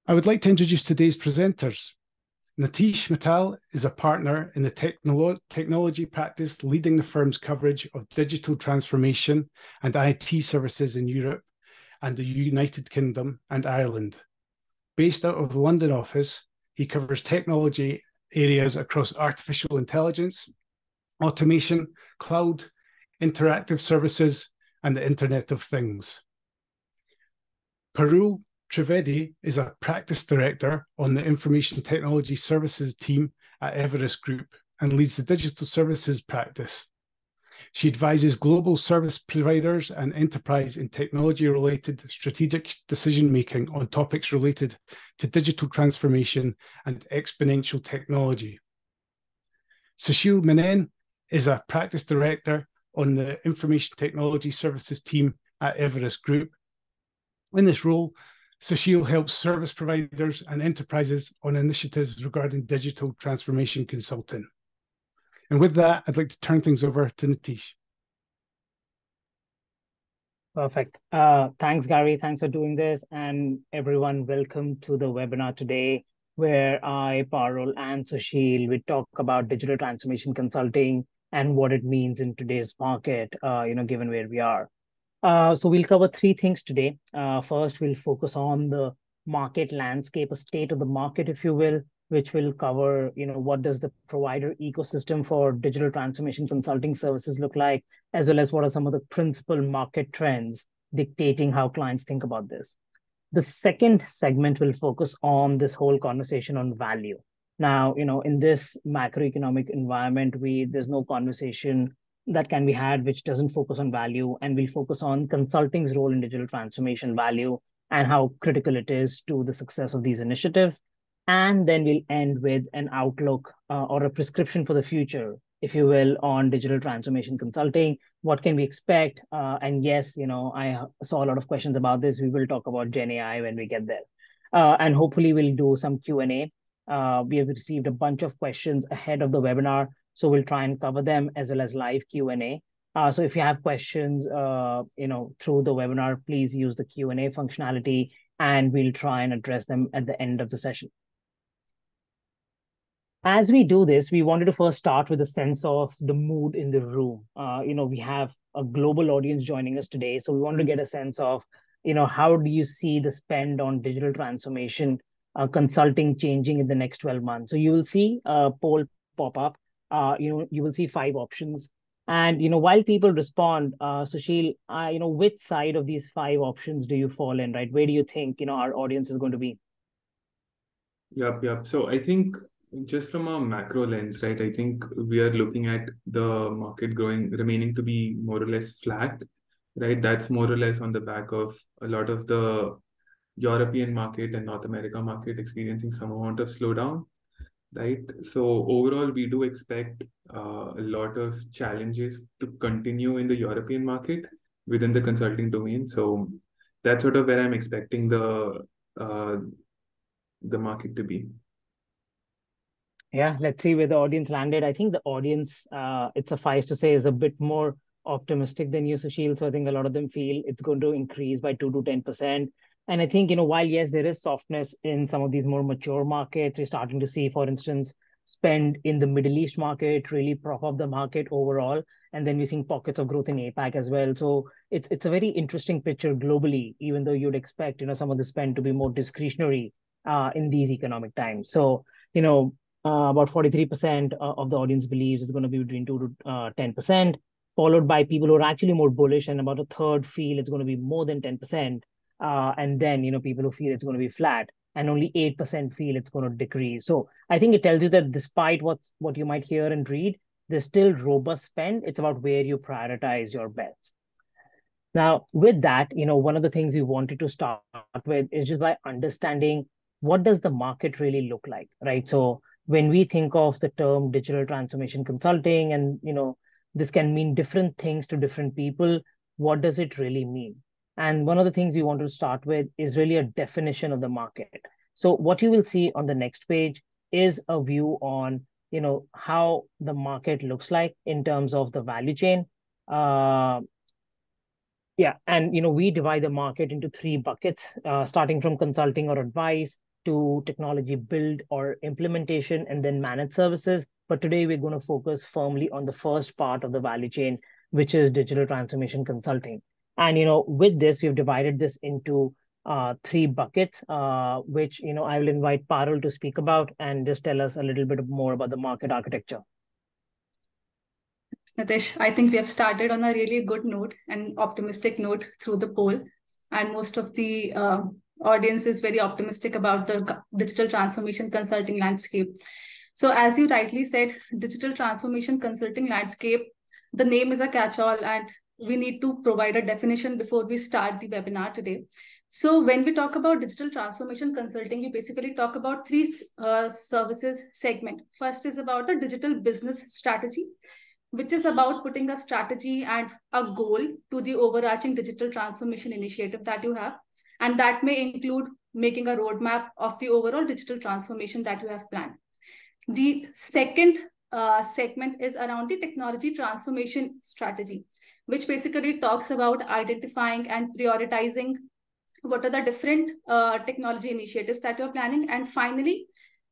I would like to introduce today's presenters. Nitish Mittal is a partner in the technology practice leading the firm's coverage of digital transformation and IT services in Europe and the United Kingdom and Ireland. Based out of the London office, he covers technology areas across artificial intelligence, automation, cloud, interactive services, and the Internet of Things. Parul Trivedi is a practice director on the Information Technology Services team at Everest Group and leads the digital services practice. She advises global service providers and enterprise in technology-related strategic decision-making on topics related to digital transformation and exponential technology. Sushil Menon is a practice director on the Information Technology Services team at Everest Group. In this role, Sushil helps service providers and enterprises on initiatives regarding digital transformation consulting. And with that, I'd like to turn things over to Nitish. Perfect. Thanks, Gary. Thanks for doing this. And everyone, welcome to the webinar today, where I, Parul, and Sushil, we talk about digital transformation consulting and what it means in today's market, given where we are. So we'll cover three things today. First, we'll focus on the market landscape, a state of the market, if you will, which will cover, what does the provider ecosystem for digital transformation consulting services look like, as well as what are some of the principal market trends dictating how clients think about this. The second segment will focus on this whole conversation on value. Now, in this macroeconomic environment, there's no conversation that can be had which doesn't focus on value, and we'll focus on consulting's role in digital transformation value and how critical it is to the success of these initiatives. And then we'll end with an outlook or a prescription for the future, if you will, on digital transformation consulting. What can we expect? And yes, I saw a lot of questions about this. We will talk about Gen AI when we get there. And hopefully we'll do some Q&A. We have received a bunch of questions ahead of the webinar, so we'll try and cover them as well as live Q&A. So if you have questions, through the webinar, please use the Q&A functionality, and we'll try and address them at the end of the session. As we do this, we wanted to first start with a sense of the mood in the room. We have a global audience joining us today, so we wanted to get a sense of, how do you see the spend on digital transformation consulting changing in the next 12 months? So you will see a poll pop up. You will see 5 options. And, while people respond, Sushil, which side of these 5 options do you fall in, right? Where do you think, our audience is going to be? Yep. So I think just from a macro lens, right, I think we are looking at the market remaining to be more or less flat, right? That's more or less on the back of a lot of the European market and North America market experiencing some amount of slowdown, right? So overall, we do expect a lot of challenges to continue in the European market within the consulting domain. So that's sort of where I'm expecting the market to be. Yeah, let's see where the audience landed. I think the audience, it's suffice to say, is a bit more optimistic than you, Sushil. So I think a lot of them feel it's going to increase by 2 to 10%. And I think, while, yes, there is softness in some of these more mature markets, we're starting to see, for instance, spend in the Middle East market really prop up the market overall. And then we're seeing pockets of growth in APAC as well. So it's a very interesting picture globally, even though you'd expect, some of the spend to be more discretionary in these economic times. So, about 43% of the audience believes it's going to be between 2 to 10%, followed by people who are actually more bullish, and about a third feel it's going to be more than 10%. And then, people who feel it's going to be flat, and only 8% feel it's going to decrease. So I think it tells you that despite what you might hear and read, there's still robust spend. It's about where you prioritize your bets. Now, with that, one of the things we wanted to start with is just by understanding what does the market really look like, right? So when we think of the term digital transformation consulting, and, this can mean different things to different people, what does it really mean? And one of the things we want to start with is really a definition of the market. So what you will see on the next page is a view on, how the market looks like in terms of the value chain. And, we divide the market into 3 buckets, starting from consulting or advice, to technology build or implementation and then managed services. But today we're going to focus firmly on the first part of the value chain, which is digital transformation consulting. And with this, we've divided this into three buckets, which I will invite Parul to speak about and just tell us a little bit more about the market architecture. Nitish, I think we have started on a really good note and optimistic note through the poll, and most of the audience is very optimistic about the digital transformation consulting landscape. So as you rightly said, digital transformation consulting landscape, the name is a catch-all, and we need to provide a definition before we start the webinar today. So when we talk about digital transformation consulting, we basically talk about three services segment. First is about the digital business strategy, which is about putting a strategy and a goal to the overarching digital transformation initiative that you have. And that may include making a roadmap of the overall digital transformation that you have planned. The second segment is around the technology transformation strategy, which basically talks about identifying and prioritizing what are the different technology initiatives that you're planning. And finally,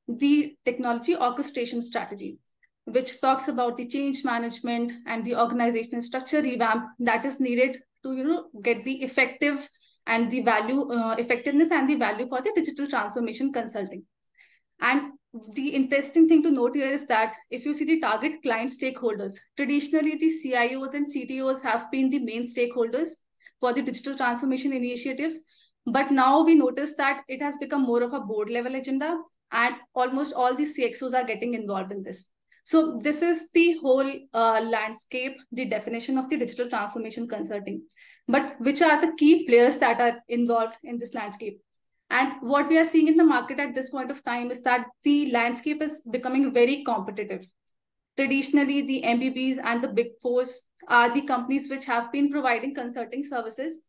the technology orchestration strategy, which talks about the change management and the organizational structure revamp that is needed to get the effective and the value effectiveness and the value for the digital transformation consulting. And the interesting thing to note here is that if you see the target client stakeholders, traditionally the CIOs and CTOs have been the main stakeholders for the digital transformation initiatives. But now we notice that it has become more of a board level agenda, and almost all the CXOs are getting involved in this. So this is the whole landscape, the definition of the digital transformation consulting. But which are the key players that are involved in this landscape? And what we are seeing in the market at this point of time is that the landscape is becoming very competitive. Traditionally, the MBBs and the Big Fours are the companies which have been providing consulting services,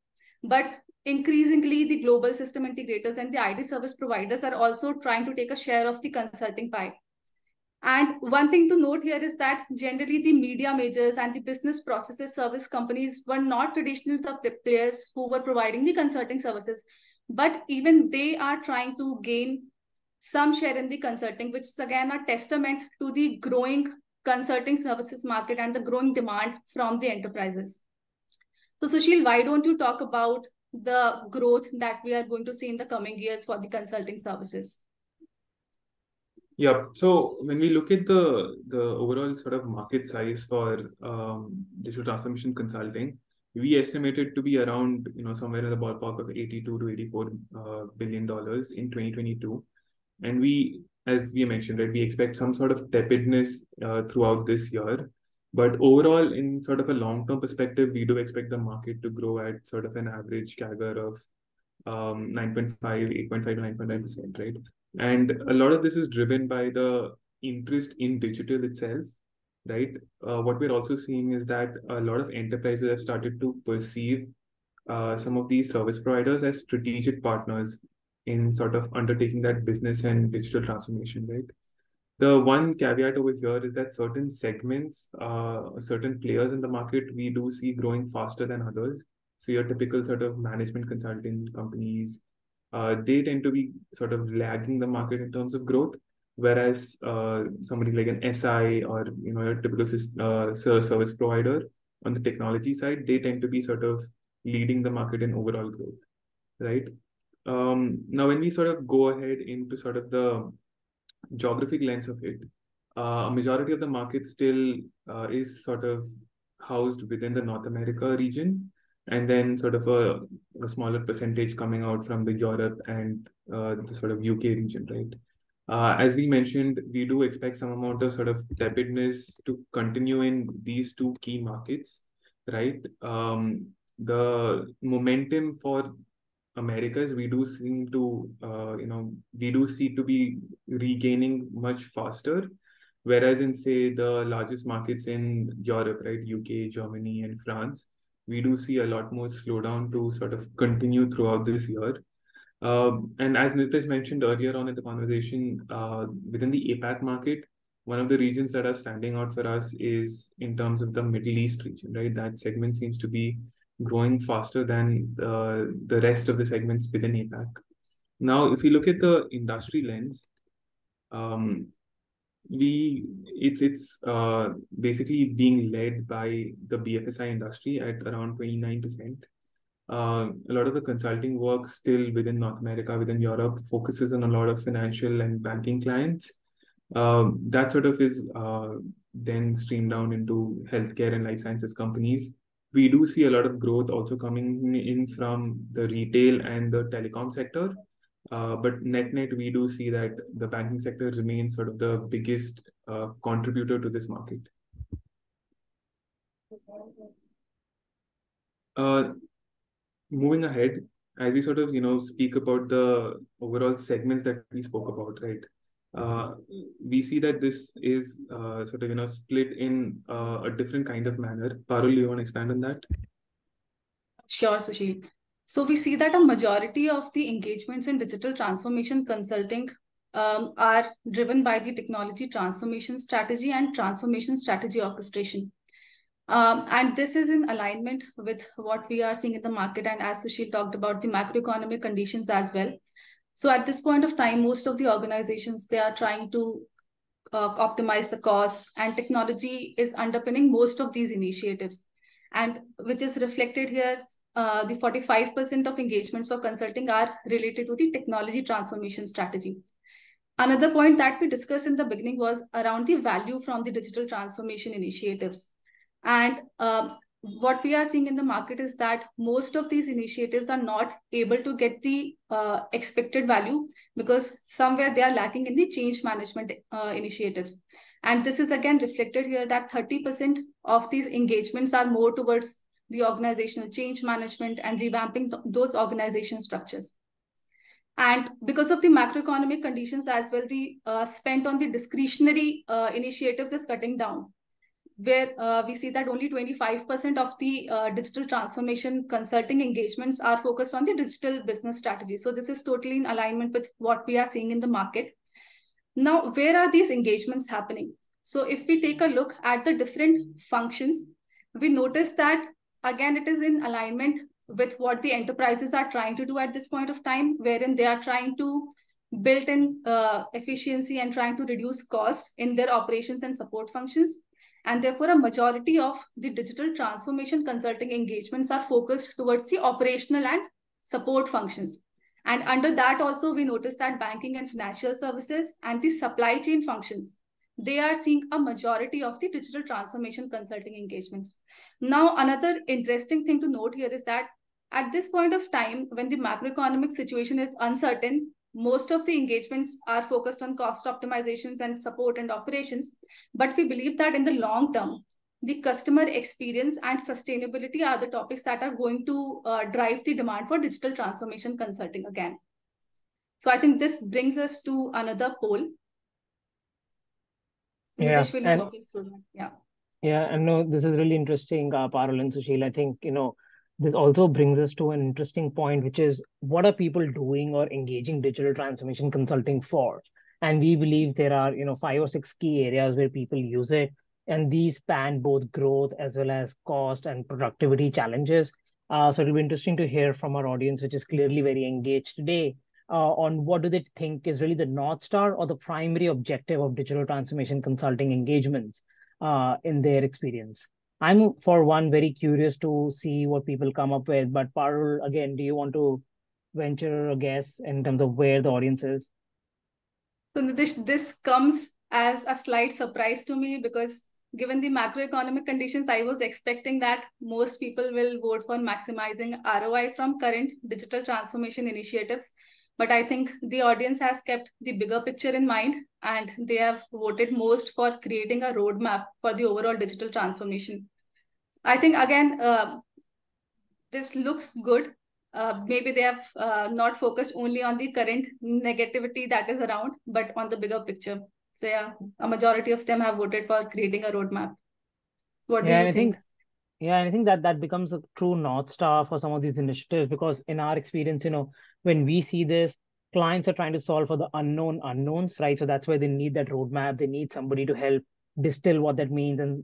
but increasingly the global system integrators and the IT service providers are also trying to take a share of the consulting pie. And one thing to note here is that generally the media majors and the business processes service companies were not traditionally the players who were providing the consulting services, but even they are trying to gain some share in the consulting, which is again a testament to the growing consulting services market and the growing demand from the enterprises. So Sushil, why don't you talk about the growth that we are going to see in the coming years for the consulting services? Yeah. So when we look at the overall sort of market size for digital transformation consulting, we estimate it to be around somewhere in the ballpark of $82 to $84 billion in 2022, and we, as we mentioned, right, we expect some sort of tepidness throughout this year. But overall, in sort of a long-term perspective, we do expect the market to grow at sort of an average CAGR of 8.5 to 9.9%, right? And a lot of this is driven by the interest in digital itself, right? What we're also seeing is that a lot of enterprises have started to perceive some of these service providers as strategic partners in sort of undertaking that business and digital transformation, right? The one caveat over here is that certain segments, certain players in the market, we do see growing faster than others. So your typical sort of management consulting companies, they tend to be sort of lagging the market in terms of growth, whereas somebody like an SI or your typical service provider on the technology side, they tend to be sort of leading the market in overall growth, right? Now, when we sort of go ahead into sort of the geographic lens of it, a majority of the market still is sort of housed within the North America region, and then sort of a smaller percentage coming out from the Europe and the sort of UK region, right? As we mentioned, we do expect some amount of sort of tepidness to continue in these two key markets, right? The momentum for Americas, we do seem to, we do see to be regaining much faster. Whereas in, say, the largest markets in Europe, right, UK, Germany, and France, we do see a lot more slowdown to sort of continue throughout this year. And as Nitish mentioned earlier on in the conversation, within the APAC market, one of the regions that are standing out for us is in terms of the Middle East region, right? That segment seems to be growing faster than the rest of the segments within APAC. Now, if you look at the industry lens, it's basically being led by the BFSI industry at around 29%. A lot of the consulting work still within North America, within Europe, focuses on a lot of financial and banking clients. That sort of is then streamed down into healthcare and life sciences companies. We do see a lot of growth also coming in from the retail and the telecom sector. But net, we do see that the banking sector remains sort of the biggest contributor to this market. Moving ahead, as we sort of speak about the overall segments that we spoke about, right? We see that this is sort of split in a different kind of manner. Parul, you want to expand on that? Sure, Sushil. So we see that a majority of the engagements in digital transformation consulting are driven by the technology transformation strategy and transformation strategy orchestration. And this is in alignment with what we are seeing in the market. And as Sushil talked about, the macroeconomic conditions as well. So at this point of time, most of the organizations, they are trying to optimize the costs, and technology is underpinning most of these initiatives. And which is reflected here, the 45% of engagements for consulting are related to the technology transformation strategy. Another point that we discussed in the beginning was around the value from the digital transformation initiatives. And what we are seeing in the market is that most of these initiatives are not able to get the expected value because somewhere they are lacking in the change management initiatives. And this is again reflected here that 30% of these engagements are more towards the organizational change management and revamping those organization structures. And because of the macroeconomic conditions as well, the spent on the discretionary initiatives is cutting down, where we see that only 25% of the digital transformation consulting engagements are focused on the digital business strategy. So this is totally in alignment with what we are seeing in the market. Now, where are these engagements happening? So if we take a look at the different functions, we notice that, again, it is in alignment with what the enterprises are trying to do at this point of time, wherein they are trying to build in efficiency and trying to reduce cost in their operations and support functions. And therefore, a majority of the digital transformation consulting engagements are focused towards the operational and support functions. And under that also, we notice that banking and financial services and the supply chain functions, they are seeing a majority of the digital transformation consulting engagements. Now, another interesting thing to note here is that at this point of time, when the macroeconomic situation is uncertain, most of the engagements are focused on cost optimizations and support and operations. But we believe that in the long term, the customer experience and sustainability are the topics that are going to drive the demand for digital transformation consulting again. So I think this brings us to another poll. Nitish, will you walk us through that? Yeah. Yeah, and no, this is really interesting, Parul and Sushil. I think, this also brings us to an interesting point, which is what are people doing or engaging digital transformation consulting for? And we believe there are, 5 or 6 key areas where people use it. And these span both growth as well as cost and productivity challenges. So it'll be interesting to hear from our audience, which is clearly very engaged today, on what do they think is really the North Star or the primary objective of digital transformation consulting engagements in their experience. I'm, for one, very curious to see what people come up with. But Parul, again, do you want to venture a guess in terms of where the audience is? So Nitish, this comes as a slight surprise to me because given the macroeconomic conditions, I was expecting that most people will vote for maximizing ROI from current digital transformation initiatives. But I think the audience has kept the bigger picture in mind, and they have voted most for creating a roadmap for the overall digital transformation. I think, again, this looks good. Maybe they have not focused only on the current negativity that is around, but on the bigger picture. So yeah, a majority of them have voted for creating a roadmap. What do you think? Yeah, and I think that becomes a true North Star for some of these initiatives, because in our experience, when we see this, clients are trying to solve for the unknown unknowns, right? So that's why they need that roadmap. They need somebody to help distill what that means. And,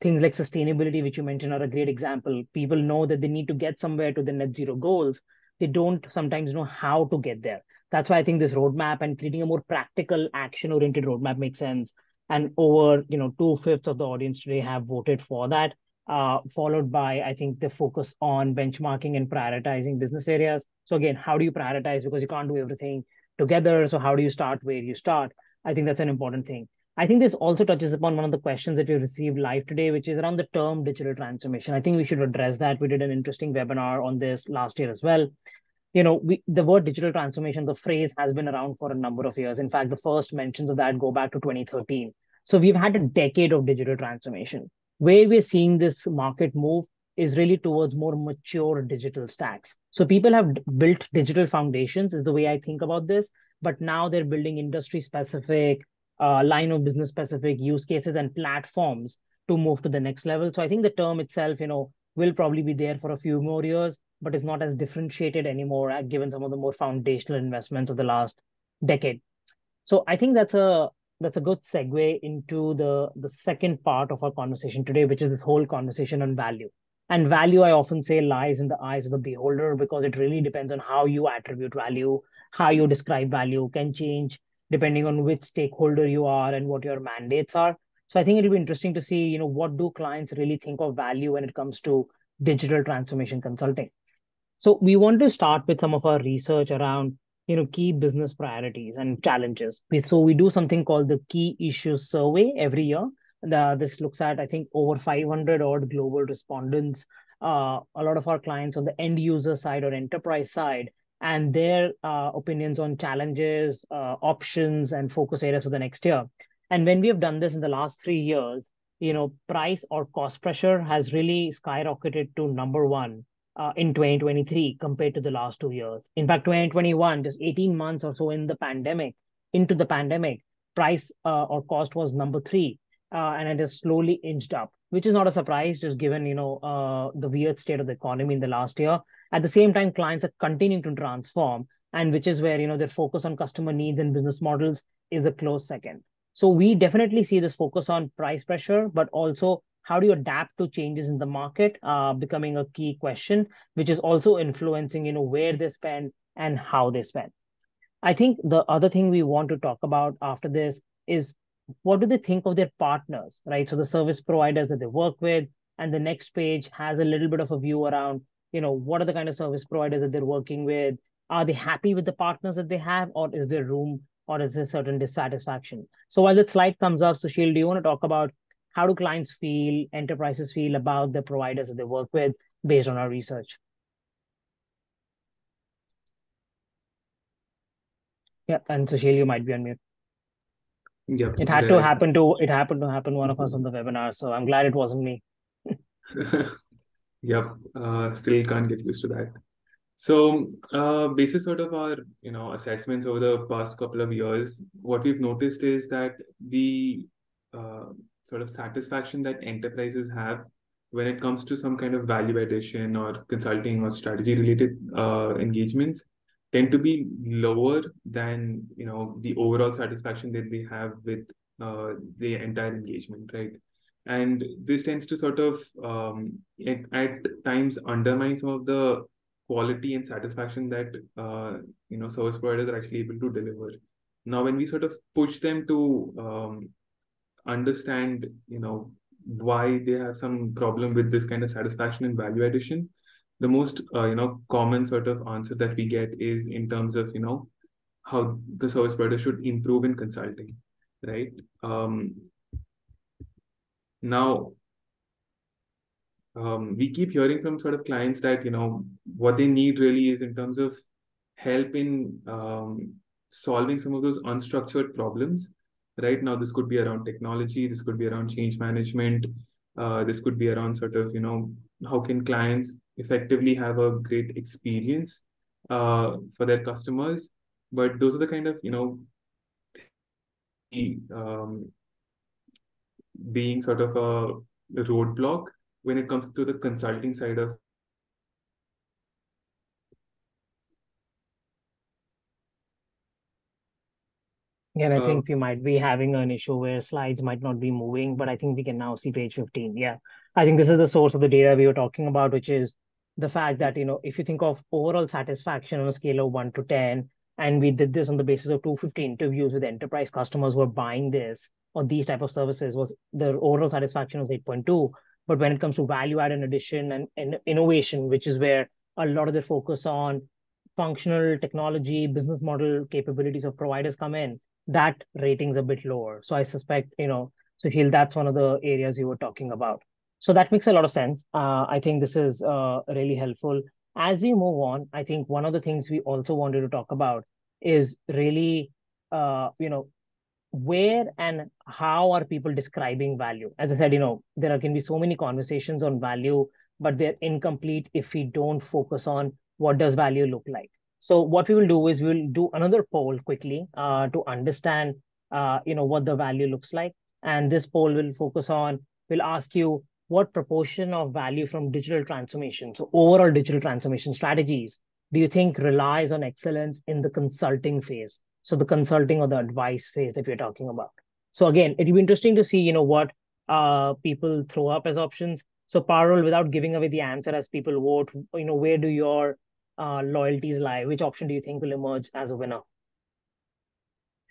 things like sustainability, which you mentioned, are a great example. People know that they need to get somewhere to the net zero goals. They don't sometimes know how to get there. That's why I think this roadmap and creating a more practical, action-oriented roadmap makes sense. And over, 2/5 of the audience today have voted for that, followed by, I think, the focus on benchmarking and prioritizing business areas. So again, how do you prioritize? Because you can't do everything together. So how do you start where you start? I think that's an important thing. I think this also touches upon one of the questions that we received live today, which is around the term digital transformation. I think we should address that. We did an interesting webinar on this last year as well. The word digital transformation, the phrase has been around for a number of years. In fact, the first mentions of that go back to 2013. So we've had a decade of digital transformation. Where we're seeing this market move is really towards more mature digital stacks. So people have built digital foundations, is the way I think about this, but now they're building industry specific, line of business specific use cases and platforms to move to the next level. So I think the term itself, will probably be there for a few more years, but is not as differentiated anymore, given some of the more foundational investments of the last decade. So I think that's a good segue into the second part of our conversation today, which is this whole conversation on value. And value, I often say, lies in the eyes of the beholder, because it really depends on how you attribute value, how you describe value can change depending on which stakeholder you are and what your mandates are. So I think it'll be interesting to see, what do clients really think of value when it comes to digital transformation consulting. So we want to start with some of our research around, key business priorities and challenges. So we do something called the Key Issues Survey every year. This looks at, I think, over 500 odd global respondents, a lot of our clients on the end user side or enterprise side, and their opinions on challenges, options, and focus areas for the next year. And when we have done this in the last 3 years, price or cost pressure has really skyrocketed to number one in 2023 compared to the last 2 years. In fact, 2021, just 18 months or so into the pandemic, price or cost was number three, and it has slowly inched up, which is not a surprise, just given the weird state of the economy in the last year. At the same time, clients are continuing to transform, and which is where their focus on customer needs and business models is a close second. So we definitely see this focus on price pressure, but also how do you adapt to changes in the market, becoming a key question, which is also influencing where they spend and how they spend. I think the other thing we want to talk about after this is, what do they think of their partners, right? So the service providers that they work with, and the next page has a little bit of a view around, what are the kind of service providers that they're working with? Are they happy with the partners that they have, or is there room, or is there certain dissatisfaction? So while that slide comes up, Sushil, do you want to talk about how do clients feel, enterprises feel about the providers that they work with based on our research? Yeah, and Sushil, you might be on mute. Yeah, It happened to happen one of us on the webinar, so I'm glad it wasn't me. Yep, still can't get used to that. So, basis sort of our assessments over the past couple of years, what we've noticed is that the sort of satisfaction that enterprises have when it comes to some kind of value addition or consulting or strategy related engagements tend to be lower than the overall satisfaction that they have with the entire engagement, right? And this tends to sort of at times undermine some of the quality and satisfaction that service providers are actually able to deliver. Now, when we sort of push them to understand why they have some problem with this kind of satisfaction and value addition, the most common sort of answer that we get is in terms of how the service provider should improve in consulting, right? Now, we keep hearing from sort of clients that what they need really is in terms of help in solving some of those unstructured problems. Right now, this could be around technology, this could be around change management, this could be around sort of how can clients effectively have a great experience for their customers. But those are the kind of being sort of a roadblock when it comes to the consulting side of. Yeah, and I think we might be having an issue where slides might not be moving, but I think we can now see page 15. Yeah, I think this is the source of the data we were talking about, which is the fact that, if you think of overall satisfaction on a scale of 1 to 10, And we did this on the basis of 250 interviews with enterprise customers who were buying this or these type of services. Was the overall satisfaction was 8.2. But when it comes to value add and addition and innovation, which is where a lot of the focus on functional technology, business model capabilities of providers come in, that rating's a bit lower. So I suspect, Sushil, that's one of the areas you were talking about. So that makes a lot of sense. I think this is really helpful. As we move on, I think one of the things we also wanted to talk about is really, where and how are people describing value? As I said, there can be so many conversations on value, but they're incomplete if we don't focus on what does value look like. So what we will do is we'll do another poll quickly to understand, what the value looks like. And this poll will ask you what proportion of value from digital transformation, so overall digital transformation strategies, do you think relies on excellence in the consulting phase? So the consulting or the advice phase that we're talking about. So again, it'll be interesting to see, what people throw up as options. So Parul, without giving away the answer as people vote, where do your loyalties lie? Which option do you think will emerge as a winner?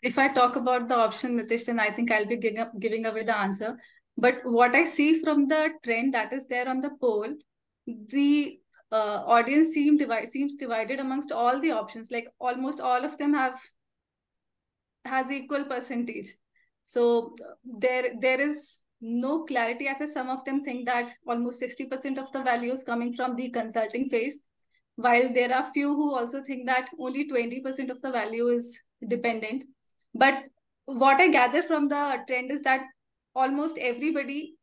If I talk about the option, Nitish, then I think I'll be giving away the answer. But what I see from the trend that is there on the poll, the audience seems divided amongst all the options. Like almost all of them has equal percentage. So there is no clarity, as some of them think that almost 60% of the value is coming from the consulting phase, while there are few who also think that only 20% of the value is dependent. But what I gather from the trend is that almost everybody,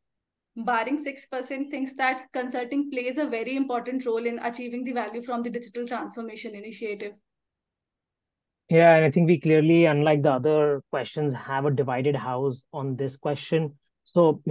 barring 6%, thinks that consulting plays a very important role in achieving the value from the digital transformation initiative. Yeah, and I think we clearly, unlike the other questions, have a divided house on this question. So,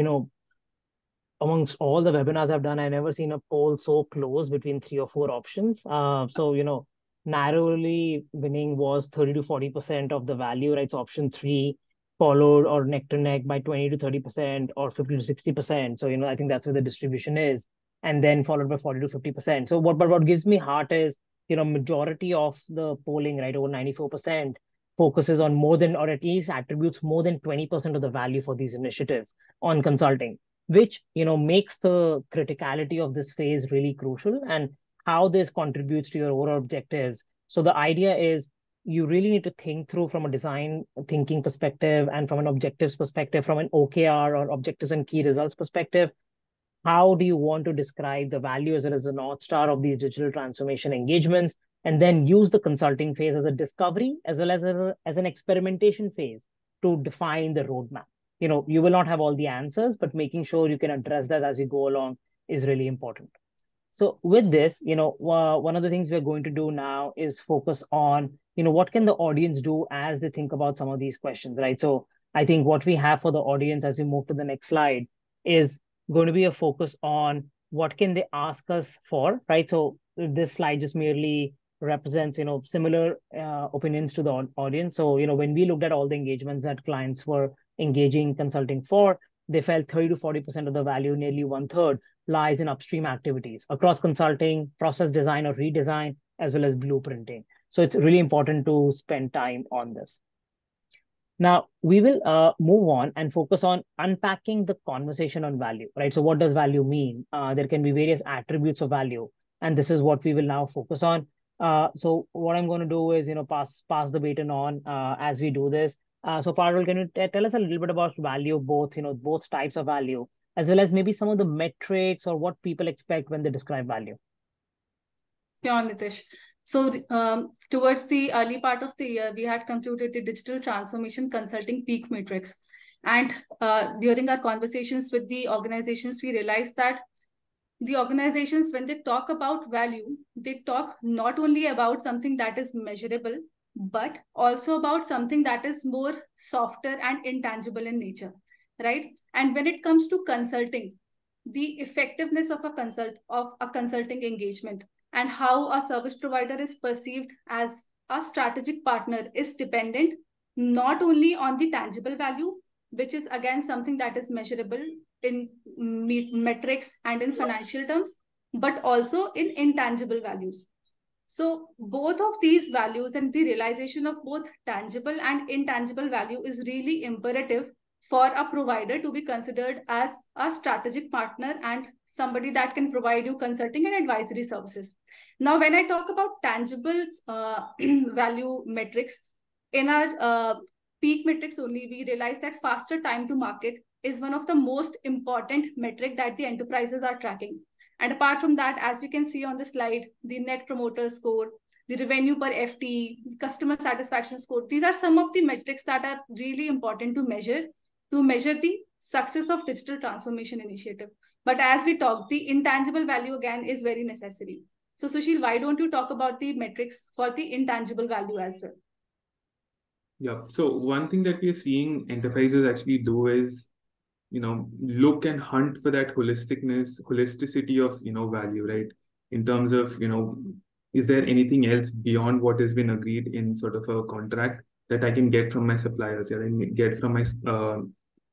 amongst all the webinars I've done, I've never seen a poll so close between 3 or 4 options. So, narrowly winning was 30 to 40% of the value, right? So option 3 followed or neck to neck by 20 to 30% or 50 to 60%. So, I think that's where the distribution is. And then followed by 40 to 50%. So what gives me heart is, majority of the polling, right, over 94%, focuses on more than, or at least attributes more than 20% of the value for these initiatives on consulting, which makes the criticality of this phase really crucial and how this contributes to your overall objectives. So the idea is you really need to think through from a design thinking perspective and from an objectives perspective, from an OKR or objectives and key results perspective. How do you want to describe the value as well as the North Star of these digital transformation engagements? And then use the consulting phase as a discovery as well as an experimentation phase to define the roadmap. You will not have all the answers, but making sure you can address that as you go along is really important. So with this, one of the things we're going to do now is focus on, what can the audience do as they think about some of these questions, right? So I think what we have for the audience as we move to the next slide is going to be a focus on what can they ask us for, right? So this slide just merely represents, similar opinions to the audience. So, when we looked at all the engagements that clients were engaging consulting for, they felt 30 to 40% of the value, nearly 1/3, lies in upstream activities across consulting, process design or redesign, as well as blueprinting. So it's really important to spend time on this. Now, we will move on and focus on unpacking the conversation on value, right? So what does value mean? There can be various attributes of value, and this is what we will now focus on. So what I'm going to do is, pass the baton on as we do this. So Parul, can you tell us a little bit about value, both types of value, as well as maybe some of the metrics or what people expect when they describe value? Sure, Nitish. So towards the early part of the year, we had concluded the digital transformation consulting peak matrix. And during our conversations with the organizations, we realized that the organizations, when they talk about value, they talk not only about something that is measurable, but also about something that is more softer and intangible in nature, right? And when it comes to consulting, the effectiveness of a consulting engagement and how a service provider is perceived as a strategic partner is dependent not only on the tangible value, which is again something that is measurable in metrics and in financial terms, but also in intangible values. So both of these values and the realization of both tangible and intangible value is really imperative for a provider to be considered as a strategic partner and somebody that can provide you consulting and advisory services. Now, when I talk about tangible value metrics, in our peak metrics only, we realize that faster time to market is one of the most important metric that the enterprises are tracking. And apart from that, as we can see on the slide, the net promoter score, the revenue per FT, customer satisfaction score, these are some of the metrics that are really important to measure the success of digital transformation initiative. But as we talk, the intangible value again is very necessary. So Sushil, why don't you talk about the metrics for the intangible value as well? Yeah. So one thing that we are seeing enterprises actually do is, look and hunt for that holisticity of, value, right? In terms of, is there anything else beyond what has been agreed in sort of a contract that I can get from my suppliers, or I get from my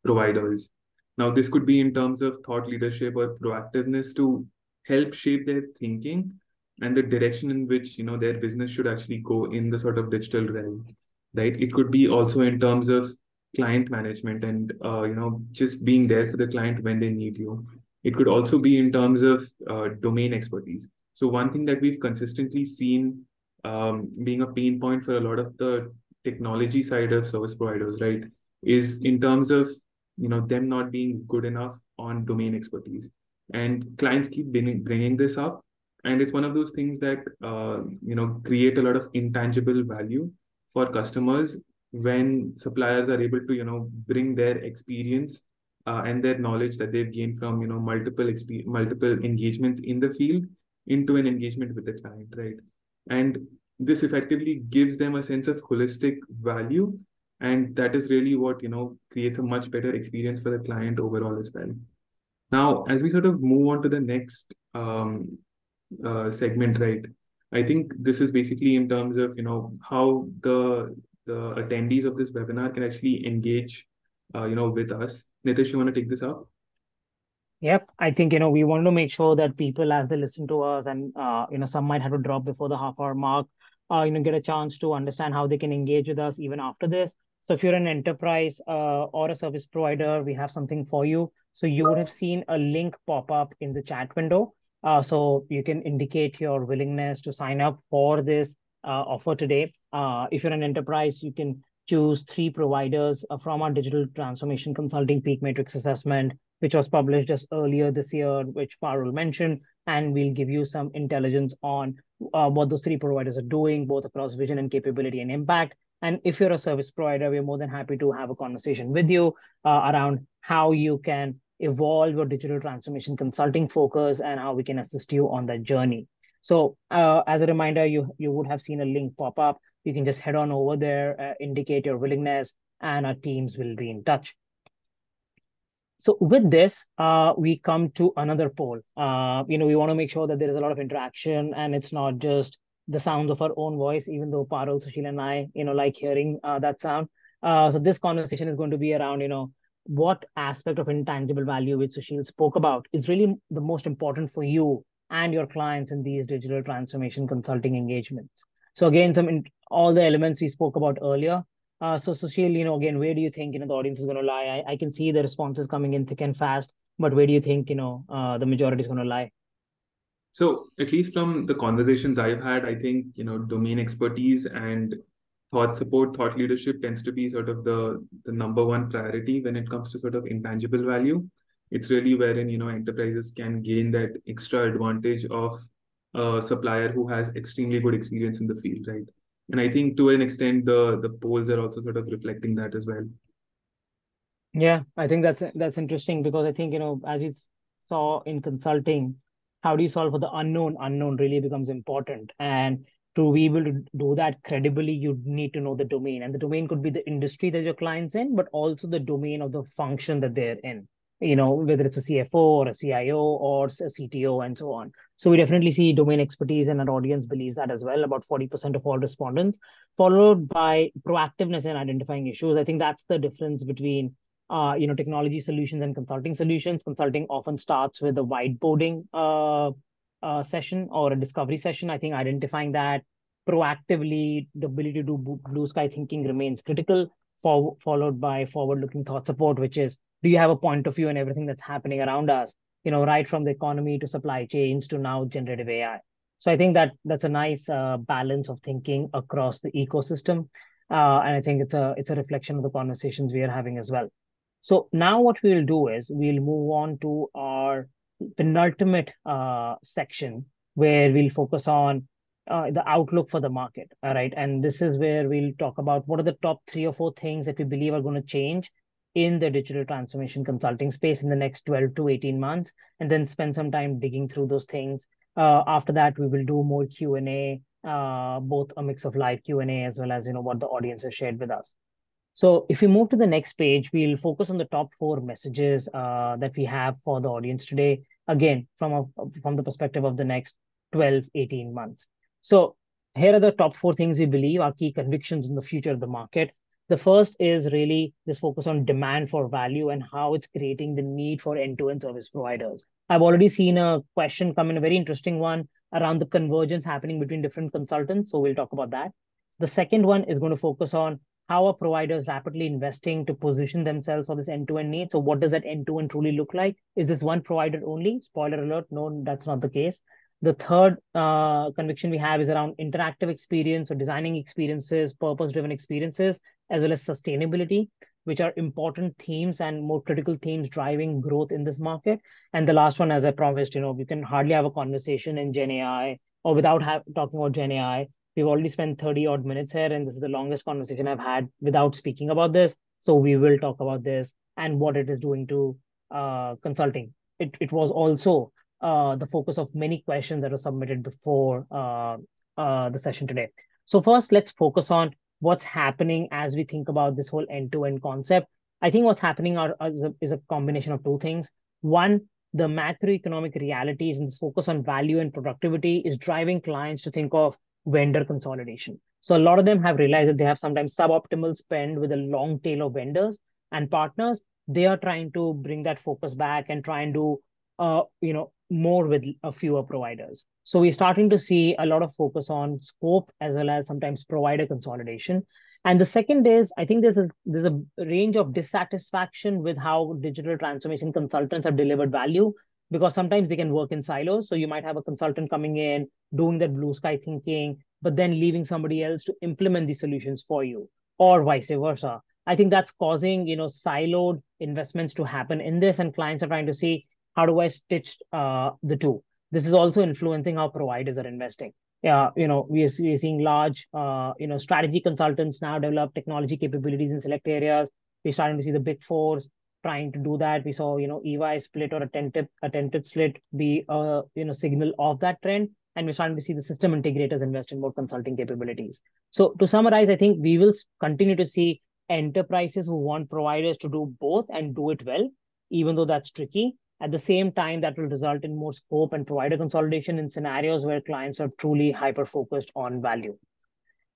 providers? Now, this could be in terms of thought leadership or proactiveness to help shape their thinking and the direction in which, their business should actually go in the sort of digital realm, right? It could be also in terms of client management and just being there for the client when they need you. It could also be in terms of domain expertise. So one thing that we've consistently seen being a pain point for a lot of the technology side of service providers, right, is in terms of them not being good enough on domain expertise, and clients keep bringing this up, and it's one of those things that create a lot of intangible value for customers when suppliers are able to bring their experience and their knowledge that they've gained from multiple engagements in the field into an engagement with the client, right? And this effectively gives them a sense of holistic value, and that is really what creates a much better experience for the client overall as well. Now, as we sort of move on to the next segment, right, I think this is basically in terms of how the attendees of this webinar can actually engage with us. Nitish, you want to take this up? Yep, I think we want to make sure that people, as they listen to us, and some might have to drop before the half-hour mark, get a chance to understand how they can engage with us even after this. So if you're an enterprise or a service provider, we have something for you. So you would have seen a link pop up in the chat window. So you can indicate your willingness to sign up for this offer today. If you're an enterprise, you can choose 3 providers from our digital transformation consulting peak matrix assessment, which was published just earlier this year, which Parul mentioned, and we'll give you some intelligence on what those 3 providers are doing, both across vision and capability and impact. And if you're a service provider, we're more than happy to have a conversation with you around how you can evolve your digital transformation consulting focus and how we can assist you on that journey. So as a reminder, you would have seen a link pop up. You can just head on over there, indicate your willingness, and our teams will be in touch. So with this, we come to another poll. We want to make sure that there is a lot of interaction and it's not just the sounds of our own voice, even though Parul, Sushil, and I, like hearing that sound. So this conversation is going to be around, what aspect of intangible value which Sushil spoke about is really the most important for you and your clients in these digital transformation consulting engagements. So again, all the elements we spoke about earlier. So Sushil, again, where do you think, the audience is going to lie? I can see the responses coming in thick and fast, but where do you think, the majority is going to lie? So at least from the conversations I've had, I think, domain expertise and thought leadership tends to be sort of the number one priority when it comes to sort of intangible value. It's really wherein, enterprises can gain that extra advantage of a supplier who has extremely good experience in the field, right? And I think to an extent, the polls are also sort of reflecting that as well. Yeah, I think that's interesting because I think, as you saw in consulting, how do you solve for the unknown? Unknown really becomes important. And to be able to do that credibly, you need to know the domain. And the domain could be the industry that your client's in, but also the domain of the function that they're in, whether it's a CFO or a CIO or a CTO and so on. So we definitely see domain expertise, and our audience believes that as well, about 40% of all respondents, followed by proactiveness in identifying issues. I think that's the difference between technology solutions and consulting solutions. Consulting often starts with the whiteboarding session or a discovery session. I think identifying that proactively, the ability to do blue sky thinking remains critical, followed by forward-looking thought support, which is, do you have a point of view on everything that's happening around us? Right from the economy to supply chains to now generative AI. So I think that's a nice balance of thinking across the ecosystem. And I think it's a reflection of the conversations we are having as well. So now what we'll do is we'll move on to our penultimate section, where we'll focus on the outlook for the market. All right. And this is where we'll talk about what are the top 3 or 4 things that we believe are going to change in the digital transformation consulting space in the next 12 to 18 months, and then spend some time digging through those things. After that, we will do more Q&A, both a mix of live Q&A as well as what the audience has shared with us. So if we move to the next page, we'll focus on the top 4 messages that we have for the audience today, again, from the perspective of the next 12, 18 months. So here are the top 4 things we believe are key convictions in the future of the market. The first is really this focus on demand for value and how it's creating the need for end-to-end service providers. I've already seen a question come in, a very interesting one, around the convergence happening between different consultants. So we'll talk about that. The second one is going to focus on how are providers rapidly investing to position themselves for this end-to-end need. So what does that end-to-end truly look like? Is this one provider only? Spoiler alert, no, that's not the case. The third conviction we have is around interactive experience, or designing experiences, purpose-driven experiences, as well as sustainability, which are important themes and more critical themes driving growth in this market. And the last one, as I promised, we can hardly have a conversation in Gen AI or without talking about Gen AI. We've already spent 30 odd minutes here, and this is the longest conversation I've had without speaking about this. So we will talk about this and what it is doing to consulting. It was also the focus of many questions that were submitted before the session today. So first, let's focus on what's happening as we think about this whole end-to-end concept. I think what's happening is a combination of 2 things. One, the macroeconomic realities and this focus on value and productivity is driving clients to think of vendor consolidation. So a lot of them have realized that they have sometimes suboptimal spend with a long tail of vendors and partners. They are trying to bring that focus back and try and do more with a fewer providers. So we're starting to see a lot of focus on scope as well as sometimes provider consolidation. And the second is, I think there's a range of dissatisfaction with how digital transformation consultants have delivered value, because sometimes they can work in silos. So you might have a consultant coming in, doing that blue sky thinking, but then leaving somebody else to implement the solutions for you, or vice versa. I think that's causing, siloed investments to happen in this, and clients are trying to see, how do I stitch the two? This is also influencing how providers are investing. Yeah, we are seeing large, strategy consultants now develop technology capabilities in select areas. We're starting to see the big fours trying to do that. We saw, EY split or attentive split be a, signal of that trend. And we're starting to see the system integrators invest in more consulting capabilities. So to summarize, I think we will continue to see enterprises who want providers to do both and do it well, even though that's tricky. At the same time, that will result in more scope and provider consolidation in scenarios where clients are truly hyper-focused on value.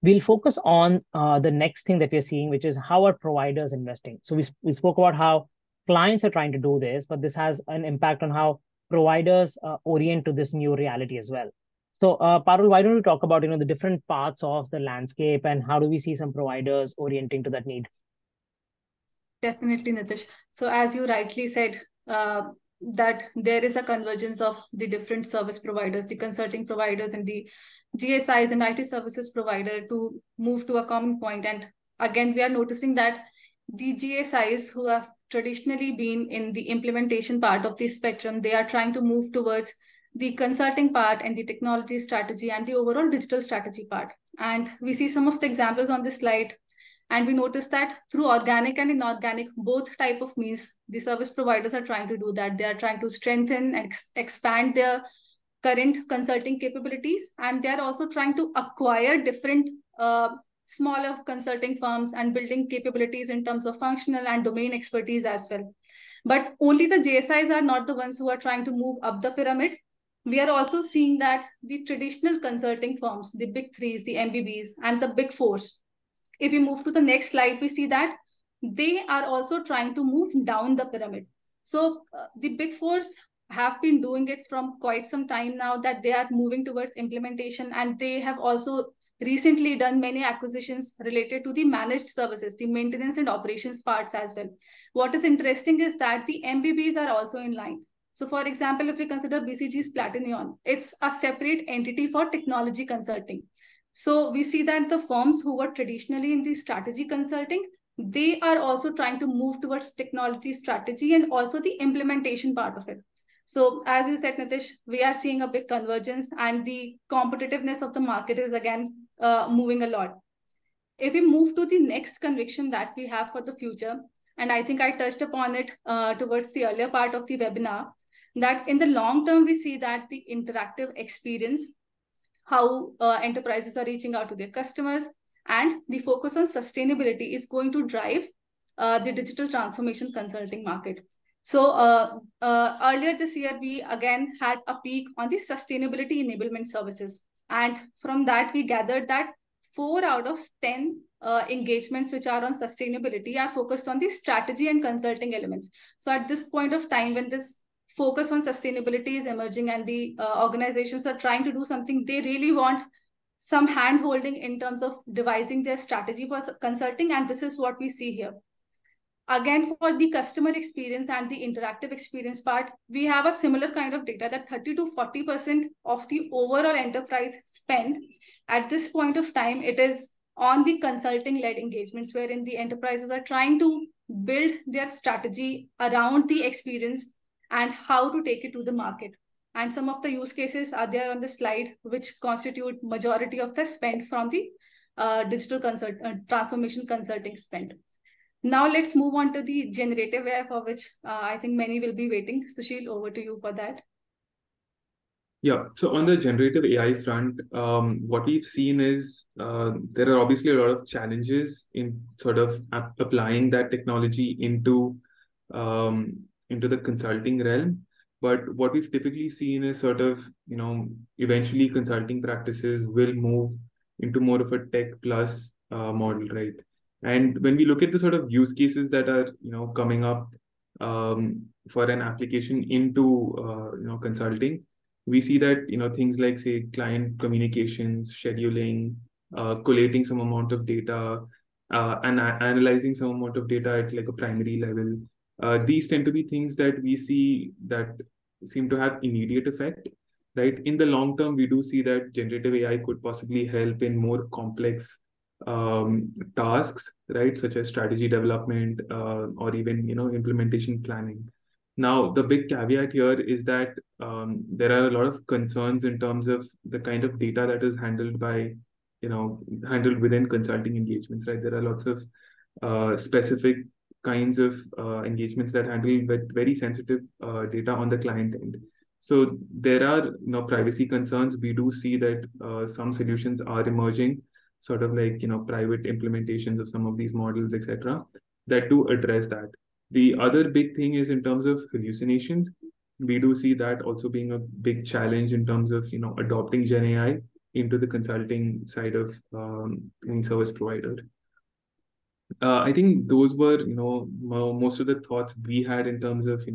We'll focus on the next thing that we're seeing, which is how are providers investing. So we spoke about how clients are trying to do this, but this has an impact on how providers orient to this new reality as well. So Parul, why don't you talk about the different parts of the landscape and how do we see some providers orienting to that need? Definitely, Nitish. So as you rightly said, that there is a convergence of the different service providers, the consulting providers and the GSIs and IT services provider to move to a common point. And again, we are noticing that the GSIs who have traditionally been in the implementation part of the spectrum, they are trying to move towards the consulting part and the technology strategy and the overall digital strategy part. And we see some of the examples on this slide. And we noticed that through organic and inorganic, both type of means, the service providers are trying to do that. They are trying to strengthen and expand their current consulting capabilities. And they are also trying to acquire different smaller consulting firms and building capabilities in terms of functional and domain expertise as well. But only the GSIs are not the ones who are trying to move up the pyramid. We are also seeing that the traditional consulting firms, the big threes, the MBBs, and the big fours, if we move to the next slide, we see that they are also trying to move down the pyramid. So the big fours have been doing it from quite some time now, that they are moving towards implementation, and they have also recently done many acquisitions related to the managed services, the maintenance and operations parts as well. What is interesting is that the MBBs are also in line. So for example, if we consider BCG's Platinion, it's a separate entity for technology consulting. So we see that the firms who were traditionally in the strategy consulting, they are also trying to move towards technology strategy and also the implementation part of it. So as you said, Nitish, we are seeing a big convergence, and the competitiveness of the market is again moving a lot. If we move to the next conviction that we have for the future, and I think I touched upon it towards the earlier part of the webinar, that in the long term, we see that the interactive experience, how enterprises are reaching out to their customers, and the focus on sustainability is going to drive the digital transformation consulting market. So earlier this year, we again had a peak on the sustainability enablement services. And from that, we gathered that 4 out of 10 engagements which are on sustainability are focused on the strategy and consulting elements. So at this point of time, when this focus on sustainability is emerging and the organizations are trying to do something, they really want some hand holding in terms of devising their strategy for consulting. And this is what we see here. Again, for the customer experience and the interactive experience part, we have a similar kind of data that 30 to 40% of the overall enterprise spend at this point of time, it is on the consulting-led engagements, wherein the enterprises are trying to build their strategy around the experience and how to take it to the market. And some of the use cases are there on the slide, which constitute majority of the spend from the digital transformation consulting spend. Now let's move on to the generative AI, for which I think many will be waiting. Sushil, over to you for that. Yeah, so on the generative AI front, what we've seen is there are obviously a lot of challenges in sort of applying that technology into the consulting realm. But what we've typically seen is sort of, eventually consulting practices will move into more of a tech plus model, right? And when we look at the sort of use cases that are, coming up for an application into, consulting, we see that, things like, say, client communications, scheduling, collating some amount of data, and analyzing some amount of data at like a primary level. These tend to be things that we see that seem to have immediate effect, right? In the long term, we do see that generative AI could possibly help in more complex tasks, right, such as strategy development or even implementation planning. Now, the big caveat here is that there are a lot of concerns in terms of the kind of data that is handled handled within consulting engagements, right? There are lots of specific kinds of engagements that handle with very sensitive data on the client end. So there are privacy concerns. We do see that some solutions are emerging, sort of like private implementations of some of these models, etc., that do address that. The other big thing is in terms of hallucinations. We do see that also being a big challenge in terms of adopting Gen AI into the consulting side of any service provider. I think those were most of the thoughts we had in terms of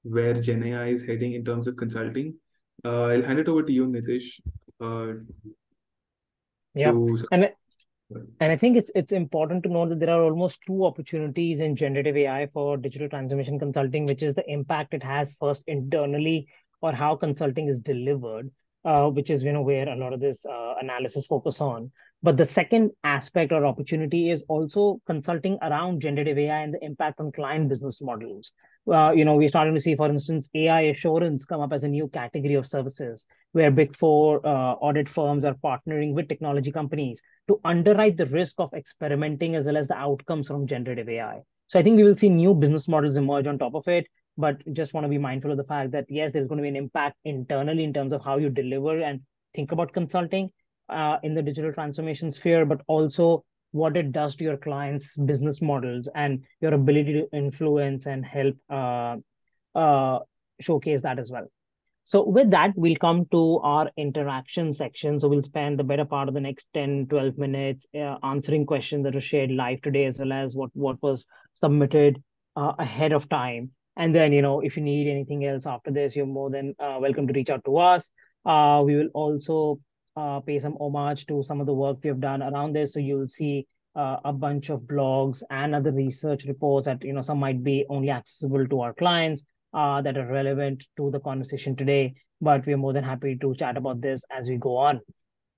where Gen AI is heading in terms of consulting. I'll hand it over to you, Nitish. Yeah, and I think it's important to know that there are almost 2 opportunities in generative AI for digital transformation consulting, which is the impact it has first internally, or how consulting is delivered, which is where a lot of this analysis focus on. But the second aspect or opportunity is also consulting around generative AI and the impact on client business models. We're starting to see, for instance, AI assurance come up as a new category of services, where Big Four audit firms are partnering with technology companies to underwrite the risk of experimenting as well as the outcomes from generative AI. So I think we will see new business models emerge on top of it, but just want to be mindful of the fact that, yes, there's going to be an impact internally in terms of how you deliver and think about consulting in the digital transformation sphere, but also what it does to your clients' business models and your ability to influence and help showcase that as well. So with that, we'll come to our interaction section. So we'll spend the better part of the next 10, 12 minutes answering questions that were shared live today, as well as what was submitted ahead of time. And then, if you need anything else after this, you're more than welcome to reach out to us. We will also pay some homage to some of the work we have done around this. So you'll see a bunch of blogs and other research reports that, some might be only accessible to our clients that are relevant to the conversation today. But we're more than happy to chat about this as we go on.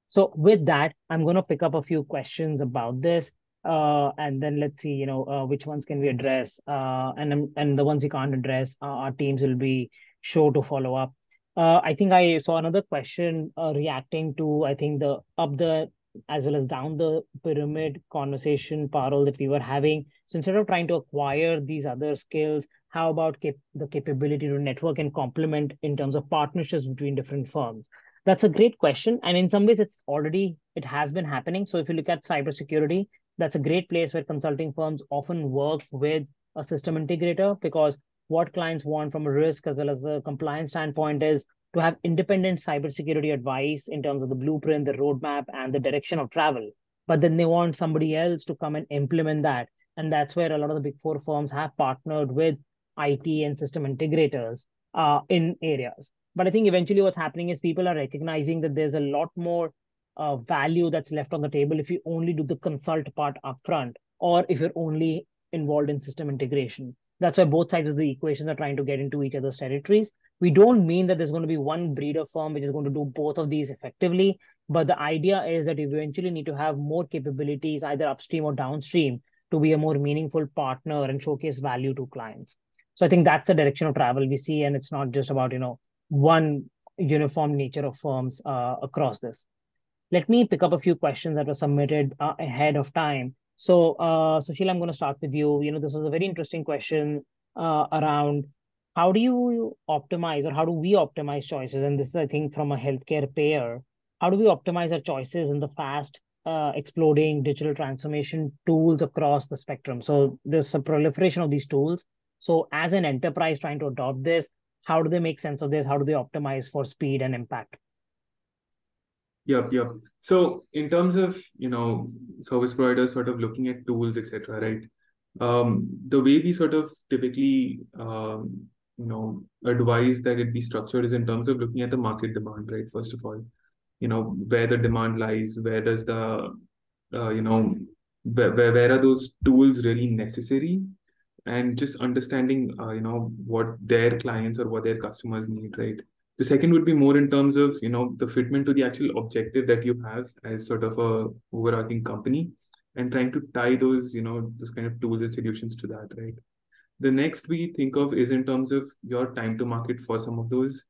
So with that, I'm going to pick up a few questions about this, and then let's see, which ones can we address, and the ones we can't address, our teams will be sure to follow up. I think I saw another question reacting to, I think, the up the as well as down the pyramid conversation, Parul, that we were having. So instead of trying to acquire these other skills, how about the capability to network and complement in terms of partnerships between different firms? That's a great question. And in some ways, it has been happening. So if you look at cybersecurity, that's a great place where consulting firms often work with a system integrator, because what clients want from a risk as well as a compliance standpoint is to have independent cybersecurity advice in terms of the blueprint, the roadmap, and the direction of travel. But then they want somebody else to come and implement that. And that's where a lot of the big four firms have partnered with IT and system integrators in areas. But I think eventually what's happening is people are recognizing that there's a lot more value that's left on the table if you only do the consult part upfront, or if you're only involved in system integration. That's why both sides of the equation are trying to get into each other's territories. We don't mean that there's going to be one breeder firm which is going to do both of these effectively, but the idea is that you eventually need to have more capabilities, either upstream or downstream, to be a more meaningful partner and showcase value to clients. So I think that's the direction of travel we see, and it's not just about, one uniform nature of firms across this. Let me pick up a few questions that were submitted ahead of time. So, Sushil, I'm going to start with you. This was a very interesting question around how do you optimize, or how do we optimize choices? And this is, I think, from a healthcare payer. How do we optimize our choices in the fast exploding digital transformation tools across the spectrum? So there's a proliferation of these tools. So as an enterprise trying to adopt this, how do they make sense of this? How do they optimize for speed and impact? Yep. So in terms of, service providers sort of looking at tools, etc., right? The way we sort of typically, advise that it be structured is in terms of looking at the market demand, right? First of all, where the demand lies, where does the, where are those tools really necessary? And just understanding, what their clients or what their customers need, right? The second would be more in terms of, the fitment to the actual objective that you have as sort of a overarching company, and trying to tie those, those kind of tools and solutions to that, right? The next we think of is in terms of your time to market for some of those,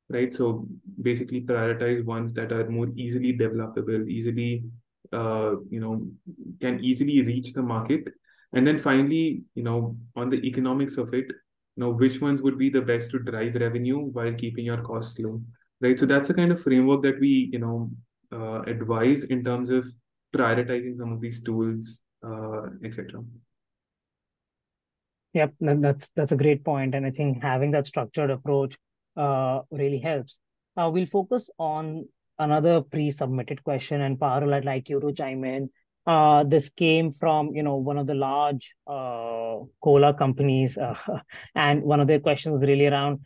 right? So basically prioritize ones that are more easily developable, easily, can easily reach the market. And then finally, on the economics of it, which ones would be the best to drive revenue while keeping your costs low, right? So that's the kind of framework that we, advise in terms of prioritizing some of these tools, etc. Yep, that's a great point, and I think having that structured approach really helps. We'll focus on another pre-submitted question, and Parul, I'd like you to chime in. This came from one of the large cola companies, and one of their questions was really around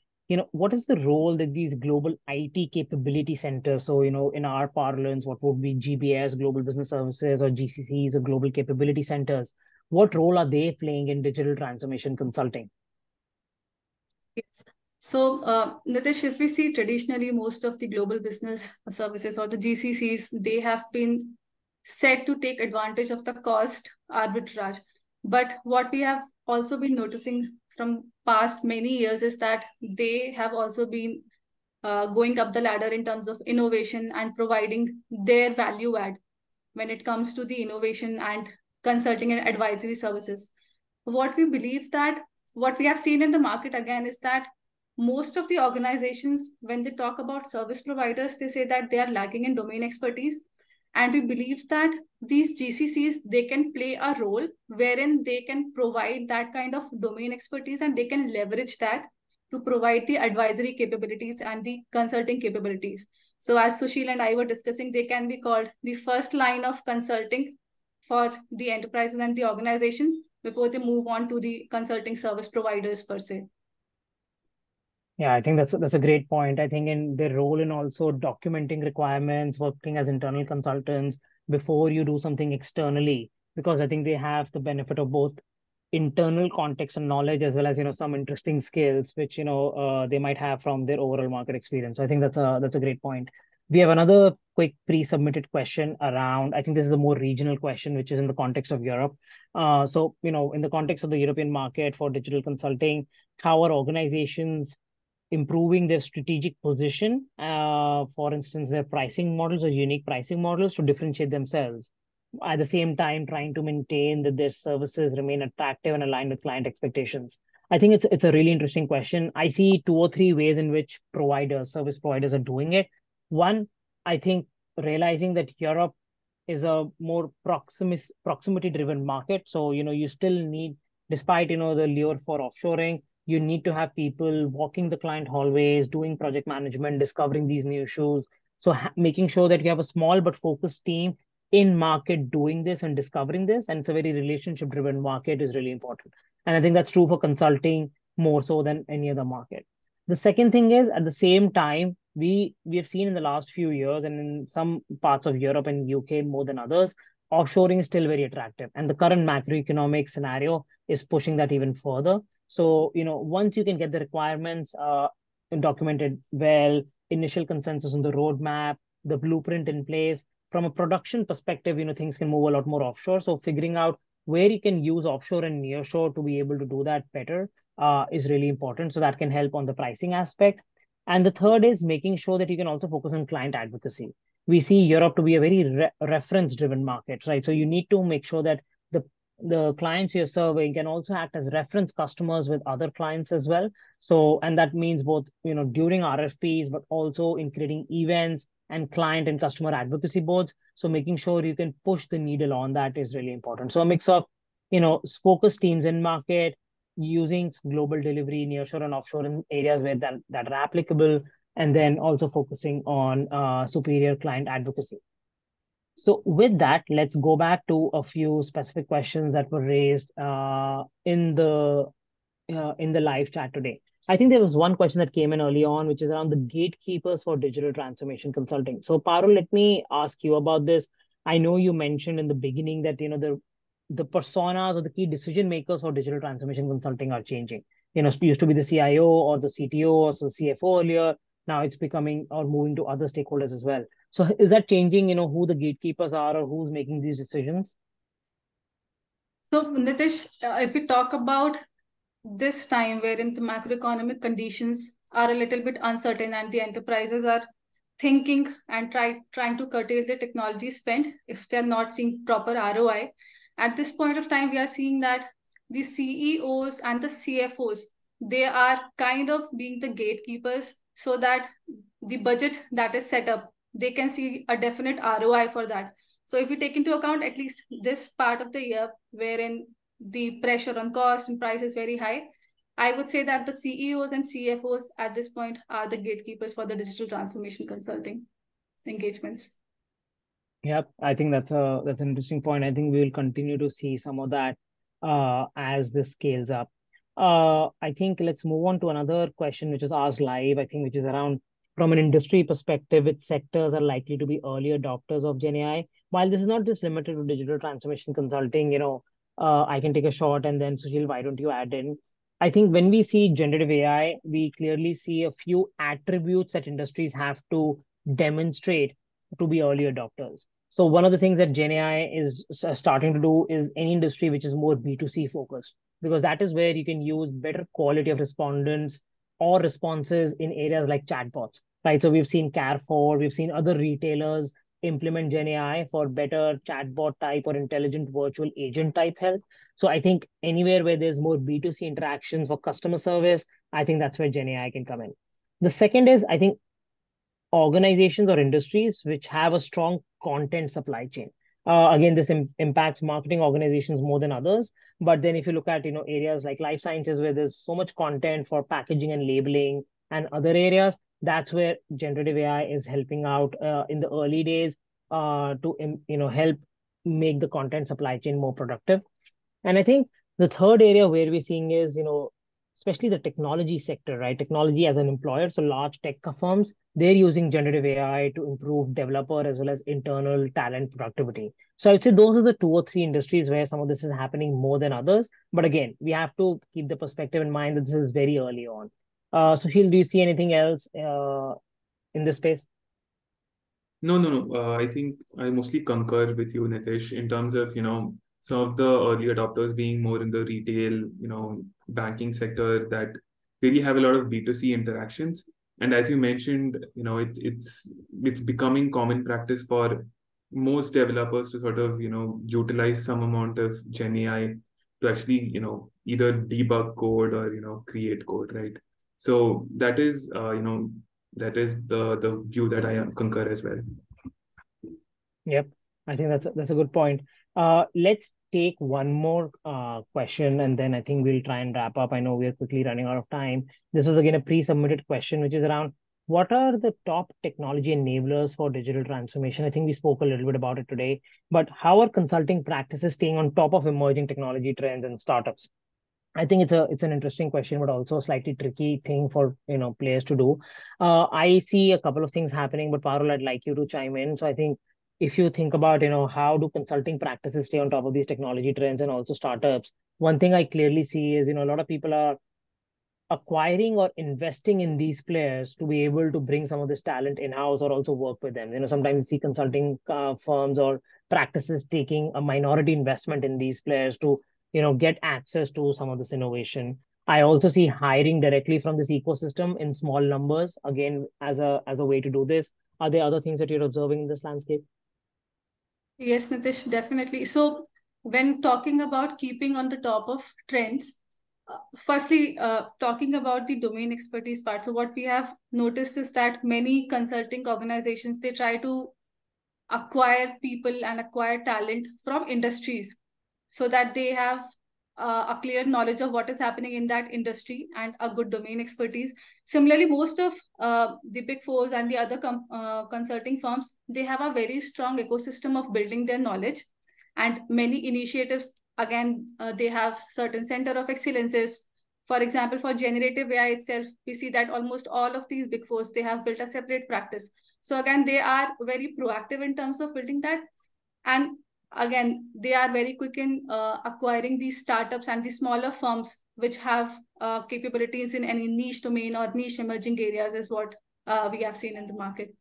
what is the role that these global IT capability centers, so in our parlance, what would be GBS, Global Business Services, or GCCs, or Global Capability Centers, what role are they playing in digital transformation consulting? Yes. So, Nitish, if we see traditionally, most of the global business services or the GCCs, they have been said to take advantage of the cost arbitrage. But what we have also been noticing from past many years is that they have also been going up the ladder in terms of innovation and providing their value add when it comes to the innovation and consulting and advisory services. What we believe that what we have seen in the market again is that most of the organizations, when they talk about service providers, they say that they are lacking in domain expertise. And we believe that these GCCs, they can play a role wherein they can provide that kind of domain expertise, and they can leverage that to provide the advisory capabilities and the consulting capabilities. So as Sushil and I were discussing, they can be called the first line of consulting for the enterprises and the organizations before they move on to the consulting service providers per se. Yeah, I think that's a great point. I think in their role in also documenting requirements, working as internal consultants before you do something externally, because I think they have the benefit of both internal context and knowledge as well as some interesting skills which they might have from their overall market experience. So I think that's a great point. We have another quick pre-submitted question around, I think this is a more regional question, which is in the context of Europe. So in the context of the European market for digital consulting, how are organizations improving their strategic position, for instance, their pricing models or unique pricing models to differentiate themselves, at the same time trying to maintain that their services remain attractive and aligned with client expectations? I think it's a really interesting question. I see two or three ways in which service providers are doing it. One, I think realizing that Europe is a more proximity driven market. So, you still need, despite, the lure for offshoring, you need to have people walking the client hallways, doing project management, discovering these new issues. So making sure that you have a small but focused team in market doing this and discovering this, and it's a very relationship driven market, is really important. And I think that's true for consulting more so than any other market. The second thing is, at the same time, we have seen in the last few years, and in some parts of Europe and UK more than others, offshoring is still very attractive, and the current macroeconomic scenario is pushing that even further. So once you can get the requirements documented well, initial consensus on the roadmap, the blueprint in place, from a production perspective, things can move a lot more offshore. So figuring out where you can use offshore and nearshore to be able to do that better is really important. So that can help on the pricing aspect. And the third is making sure that you can also focus on client advocacy. We see Europe to be a very reference driven market, right? So you need to make sure that the clients you're serving can also act as reference customers with other clients as well. So, and that means both, during RFPs, but also in creating events and client and customer advocacy boards. So making sure you can push the needle on that is really important. So a mix of, focus teams in market, using global delivery, nearshore and offshore in areas where that are applicable, and then also focusing on superior client advocacy. So with that, let's go back to a few specific questions that were raised in the live chat today. I think there was one question that came in early on, which is around the gatekeepers for digital transformation consulting. So Parul, let me ask you about this. I know you mentioned in the beginning that the personas or the key decision makers for digital transformation consulting are changing. It used to be the CIO or the CTO or the CFO earlier. Now it's becoming or moving to other stakeholders as well. So is that changing, who the gatekeepers are or who's making these decisions? So Nitish, if we talk about this time wherein the macroeconomic conditions are a little bit uncertain and the enterprises are thinking and trying to curtail their technology spend if they're not seeing proper ROI. At this point of time, we are seeing that the CEOs and the CFOs, they are kind of being the gatekeepers so that the budget that is set up, they can see a definite ROI for that. So if you take into account at least this part of the year wherein the pressure on cost and price is very high, I would say that the CEOs and CFOs at this point are the gatekeepers for the digital transformation consulting engagements. Yep, I think that's an interesting point. I think we will continue to see some of that as this scales up. I think let's move on to another question which is asked live, I think, which is around, from an industry perspective, which sectors are likely to be early adopters of Gen AI? While this is not just limited to digital transformation consulting, I can take a shot and then Sushil, why don't you add in? I think when we see generative AI, we clearly see a few attributes that industries have to demonstrate to be early adopters. So one of the things that Gen AI is starting to do is any industry which is more B2C focused, because that is where you can use better quality of respondents or responses in areas like chatbots, right? So we've seen Carrefour, we've seen other retailers implement Gen AI for better chatbot type or intelligent virtual agent type help. So I think anywhere where there's more B2C interactions for customer service, I think that's where Gen AI can come in. The second is, I think, organizations or industries which have a strong content supply chain. Again, this impacts marketing organizations more than others. But then if you look at areas like life sciences where there's so much content for packaging and labeling and other areas, that's where generative AI is helping out in the early days to help make the content supply chain more productive. And I think the third area where we're seeing is especially the technology sector, right? Technology as an employer. So large tech firms, they're using generative AI to improve developer as well as internal talent productivity. So I would say those are the 2 or 3 industries where some of this is happening more than others. But again, we have to keep the perspective in mind that this is very early on. Sushil, do you see anything else in this space? No. I think I mostly concur with you, Nitish, in terms of, some of the early adopters being more in the retail, banking sector that really have a lot of B2C interactions. And as you mentioned, it's becoming common practice for most developers to sort of, utilize some amount of Gen AI to actually, either debug code or, create code, right? So that is, that is the view that I concur as well. Yep, I think that's a good point. Let's take one more question, and then I think we'll try and wrap up. I know we are quickly running out of time. This was again a pre-submitted question, which is around what are the top technology enablers for digital transformation? I think we spoke a little bit about it today, but how are consulting practices staying on top of emerging technology trends and startups? I think it's an interesting question, but also a slightly tricky thing for players to do. I see a couple of things happening, but Parul, I'd like you to chime in. So I think if you think about how do consulting practices stay on top of these technology trends and also startups, one thing I clearly see is a lot of people are acquiring or investing in these players to be able to bring some of this talent in-house or also work with them. Sometimes you see consulting firms or practices taking a minority investment in these players to, get access to some of this innovation. I also see hiring directly from this ecosystem in small numbers, again, as a way to do this. Are there other things that you're observing in this landscape? Yes, Nitish, definitely. So when talking about keeping on the top of trends, firstly, talking about the domain expertise part. So what we have noticed is that many consulting organizations, they try to acquire people and acquire talent from industries so that they have a clear knowledge of what is happening in that industry and a good domain expertise. Similarly, most of the big fours and the other consulting firms, they have a very strong ecosystem of building their knowledge, and many initiatives, again, they have certain center of excellences. For example, for generative AI itself, we see that almost all of these big fours, they have built a separate practice. So again, they are very proactive in terms of building that. And again, they are very quick in acquiring these startups and the smaller firms which have capabilities in any niche domain or niche emerging areas is what we have seen in the market.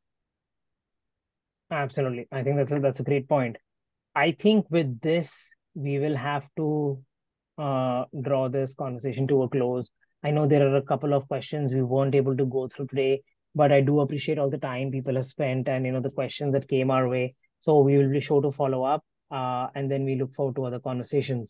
Absolutely. I think that's a great point. I think with this, we will have to draw this conversation to a close. I know there are a couple of questions we weren't able to go through today, but I do appreciate all the time people have spent and the questions that came our way. So we will be sure to follow up, and then we look forward to other conversations.